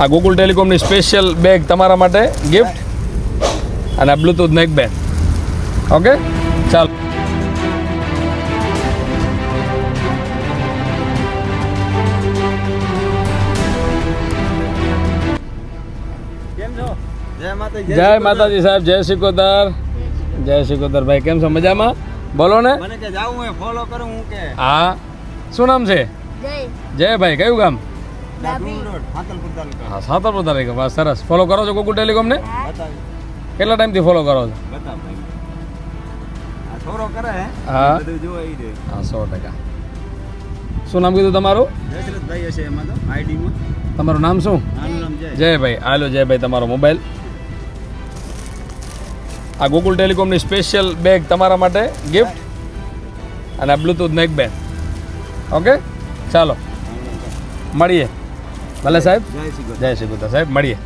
આ Gokul ટેલિકોમની special bag તમારા માટે ગિફ્ટ અને આ બ્લૂટૂથ નેક બેન્ડ. ઓકે ચાલો. જય માતાજી સાહેબ, જય શિકોતર. જય શિકોતર ભાઈ, કેમ છો? મજામાં? બોલો ને. મને કે જાવું હે ફોલો કરું હું કે. હા, શું નામ છે? જય ભાઈ, કયું ગામ? ડાબી રોડ સાતલપુર તાલુકા. હા, સાતલપુર તાલુકા. બસ સરસ. ફોલો કરો છો ગોકુલ ટેલિકોમ ને? બતાવી કેટલા ટાઈમથી ફોલો કરો છો? બતાવ ભાઈ. આ થોડો કરે હે. હા બધું જોવા ઈ દે. હા, 100%. શું નામ કીધું તમારું? દશરથભાઈ હશે એમાં તો આઈડી માં. તમારું નામ શું? આનું નામ જય. જયભાઈ. હાલો જયભાઈ, તમારો મોબાઈલ. આ ગોકુલ ટેલિકોમની સ્પેશિયલ બેગ તમારા માટે ગિફ્ટ અને આ બ્લૂટૂથ નેક બેન્ડ. ઓકે ચાલો મળીએ. ભલે સાહેબ. જય શ્રી કૃષ્ણ. જય શ્રી કૃષ્ણ સાહેબ, મળીએ.